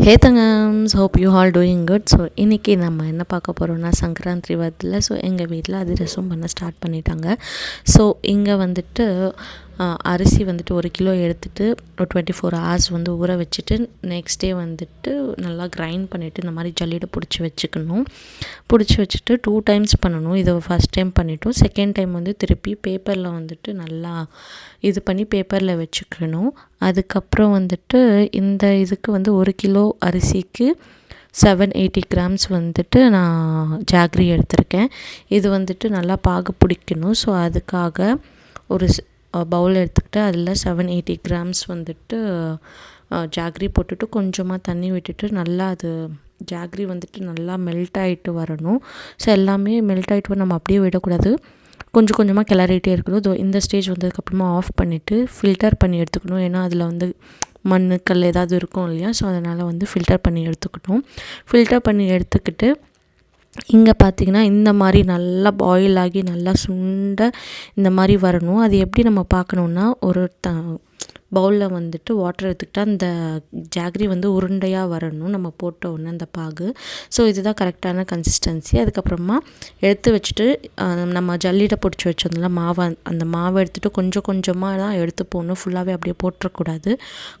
ஹே தங்கம்ஸ், hope you all doing good. So இன்றைக்கி நம்ம என்ன பார்க்க போகிறோம்னா சங்கராந்திரி வருதுல. ஸோ எங்கள் வீட்டில் அதிரசம் பண்ண ஸ்டார்ட் பண்ணிட்டாங்க. ஸோ இங்கே வந்துட்டு அரிசி வந்துட்டு 1 கிலோ எடுத்துகிட்டு ஒரு 24 hours வந்து ஊற வச்சுட்டு நெக்ஸ்ட் டே வந்துட்டு நல்லா கிரைண்ட் பண்ணிவிட்டு இந்த மாதிரி ஜல்லியில் பிடிச்சி வச்சுக்கணும். பிடிச்சி வச்சுட்டு 2 times பண்ணணும். இதை ஃபஸ்ட் டைம் பண்ணிவிட்டோம். செகண்ட் டைம் வந்து திருப்பி பேப்பரில் வந்துட்டு நல்லா இது பண்ணி பேப்பரில் வச்சுக்கணும். அதுக்கப்புறம் வந்துட்டு இந்த இதுக்கு வந்து 1 கிலோ அரிசிக்கு 780 grams வந்துட்டு நான் ஜாக்ரி எடுத்திருக்கேன். இது வந்துட்டு நல்லா பாகு பிடிக்கணும். ஸோ அதுக்காக ஒரு பவுல் எடுத்துக்கிட்டு அதில் 780 grams வந்துட்டு ஜாக்ரி போட்டுட்டு கொஞ்சமாக தண்ணி விட்டுட்டு நல்லா அது ஜாக்ரி வந்துட்டு நல்லா மெல்ட் ஆகிட்டு வரணும். ஸோ எல்லாமே மெல்ட் ஆகிட்டு நம்ம அப்படியே விடக்கூடாது, கொஞ்சம் கொஞ்சமாக கிளறிட்டே இருக்கணும். இந்த ஸ்டேஜ் வந்ததுக்கப்புறமா ஆஃப் பண்ணிவிட்டு ஃபில்டர் பண்ணி எடுத்துக்கணும். ஏன்னா அதில் வந்து மண் கல் ஏதாவது இருக்கும் இல்லையா. ஸோ அதனால் வந்து ஃபில்டர் பண்ணி எடுத்துக்கணும். ஃபில்டர் பண்ணி எடுத்துக்கிட்டு இங்கே பார்த்திங்கன்னா இந்த மாதிரி நல்லா பாயில் ஆகி நல்லா சுண்ட இந்த மாதிரி வரணும். அது எப்படி நம்ம பார்க்கணுன்னா, ஒரு பவுலில் வந்துட்டு வாட்டர் எடுத்துக்கிட்டு அந்த ஜாக்ரி வந்து உருண்டையாக வரணும் நம்ம போட்ட உடனே அந்த பாகு. ஸோ இதுதான் கரெக்டான கன்சிஸ்டன்சி. அதுக்கப்புறமா எடுத்து வச்சுட்டு நம்ம ஜல்லியில் பிடிச்சி வச்சோம்ல மாவை, அந்த மாவை எடுத்துகிட்டு கொஞ்சம் கொஞ்சமாக தான் எடுத்து போடணும். ஃபுல்லாகவே அப்படியே போட்டுறக்கூடாது.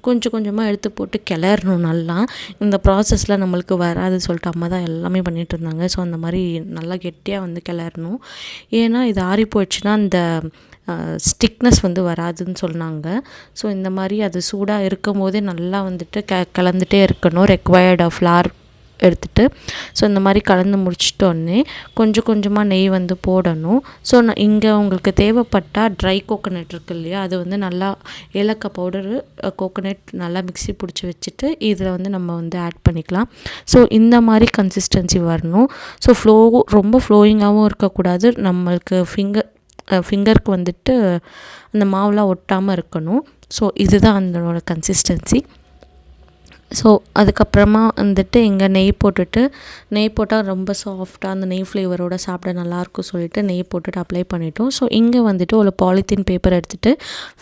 கொஞ்சம் கொஞ்சமாக எடுத்து போட்டு கிளறணும் நல்லா. இந்த ப்ராசஸில் நம்மளுக்கு வராது சொல்லிட்டு அம்மா தான் எல்லாமே பண்ணிகிட்டு இருந்தாங்க. ஸோ அந்த மாதிரி நல்லா கெட்டியாக வந்து கிளறணும். ஏன்னா இது ஆறி போயிடுச்சுன்னா அந்த ஸ்டிக்னஸ் வந்து வராதுன்னு சொன்னாங்க. ஸோ இந்த மாதிரி அது சூடாக இருக்கும் போதே நல்லா வந்துட்டு கலந்துகிட்டே இருக்கணும். ரெக்வயர்டு ஃப்ளார் எடுத்துகிட்டு ஸோ இந்த மாதிரி கலந்து முடிச்சிட்டோடனே கொஞ்சம் கொஞ்சமாக நெய் வந்து போடணும். ஸோ நான் இங்கே உங்களுக்கு தேவைப்பட்டால் ட்ரை கோகோனட் இருக்குது இல்லையா, அது வந்து நல்லா ஏலக்காய் பவுடரு, கோகோனட் நல்லா மிக்ஸி பிடிச்சி வச்சுட்டு இதில் வந்து நம்ம வந்து ஆட் பண்ணிக்கலாம். ஸோ இந்த மாதிரி கன்சிஸ்டன்சி வரணும். ஸோ ரொம்ப ஃப்ளோயிங்காகவும் இருக்கக்கூடாது, நம்மளுக்கு ஃபிங்கருக்கு வந்துட்டு அந்த மாவுலாம் ஒட்டாமல் இருக்கணும். ஸோ இதுதான் அதனோட கன்சிஸ்டன்சி. ஸோ அதுக்கப்புறமா வந்துட்டு இங்கே நெய் போட்டால் ரொம்ப சாஃப்டாக அந்த நெய் ஃப்ளேவரோடு சாப்பிட நல்லாயிருக்கும் சொல்லிட்டு நெய் போட்டுட்டு அப்ளை பண்ணிட்டோம். ஸோ இங்கே வந்துட்டு ஒரு பாலித்தீன் பேப்பர் எடுத்துகிட்டு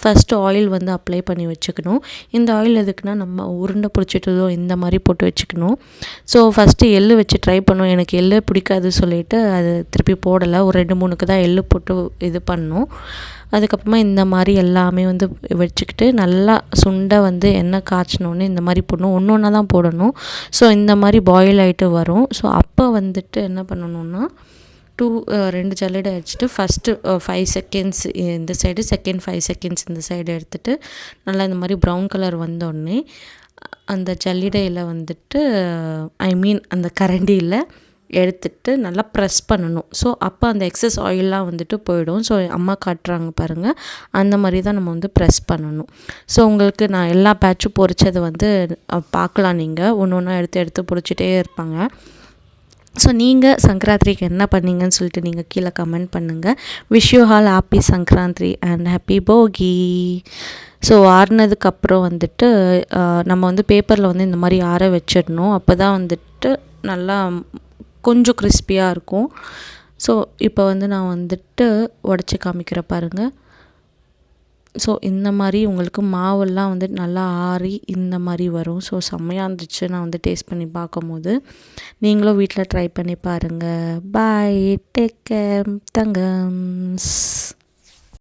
ஃபஸ்ட்டு ஆயில் வந்து அப்ளை பண்ணி வச்சுக்கணும். இந்த ஆயில் எதுக்குன்னா நம்ம உருண்டை பிடிச்சிட்டதோ இந்த மாதிரி போட்டு வச்சுக்கணும். ஸோ ஃபஸ்ட்டு எள்ளு வச்சு ட்ரை பண்ணோம். எனக்கு எள்ளு பிடிக்காது சொல்லிவிட்டு அது திருப்பி போடலை. ஒரு 2-3க்கு தான் எள்ளு போட்டு இது பண்ணோம். அதுக்கப்புறமா இந்த மாதிரி எல்லாமே வந்து வச்சுக்கிட்டு நல்லா சுண்டை வந்து எண்ணெய் காய்ச்சினோன்னு இந்த மாதிரி போடணும். ஒன்று தான் போடணும். ஸோ இந்த மாதிரி பாயில் ஆகிட்டு வரும். ஸோ அப்போ வந்துட்டு என்ன பண்ணணுன்னா 2 ஜல்லடை அடிச்சுட்டு ஃபஸ்ட்டு 5 seconds இந்த சைடு, செகண்ட் 5 seconds இந்த சைடு எடுத்துகிட்டு நல்லா இந்த மாதிரி ப்ரௌன் கலர் வந்தோடனே அந்த ஜல்லிடையில் வந்துட்டு அந்த கரண்டியில் எடுத்துட்டு நல்லா ப்ரெஸ் பண்ணணும். ஸோ அப்போ அந்த எக்ஸஸ் ஆயிலெலாம் வந்துட்டு போயிடும். ஸோ அம்மா காட்டுறாங்க பாருங்கள், அந்த மாதிரி தான் நம்ம வந்து ப்ரெஸ் பண்ணணும். ஸோ உங்களுக்கு நான் எல்லா பேட்சும் பொரிச்சதை வந்து பார்க்கலாம். நீங்கள் ஒன்று ஒன்றா எடுத்து பொரிச்சிட்டே இருப்பாங்க. ஸோ நீங்கள் சங்கராந்திரிக்கு என்ன பண்ணீங்கன்னு சொல்லிட்டு நீங்கள் கீழே கமெண்ட் பண்ணுங்கள். Wish you all happy Sankranti and happy போகி. ஸோ ஆறுனதுக்கப்புறம் வந்துட்டு நம்ம வந்து பேப்பரில் வந்து இந்த மாதிரி ஆற வச்சிடணும். அப்போ தான் வந்துட்டு நல்லா கொஞ்சம் கிறிஸ்பியாக இருக்கும். ஸோ இப்போ வந்து நான் வந்துட்டு உடச்சி காமிக்கிற பாருங்கள். ஸோ இந்த மாதிரி உங்களுக்கு மாவெல்லாம் வந்து நல்லா ஆறி இந்த மாதிரி வரும். ஸோ செம்மையாக இருந்துச்சு. நான் வந்து டேஸ்ட் பண்ணி பார்க்கும்போது நீங்களும் வீட்டில் ட்ரை பண்ணி பாருங்கள். பாய், டேக் கேர் தங்கம்ஸ்.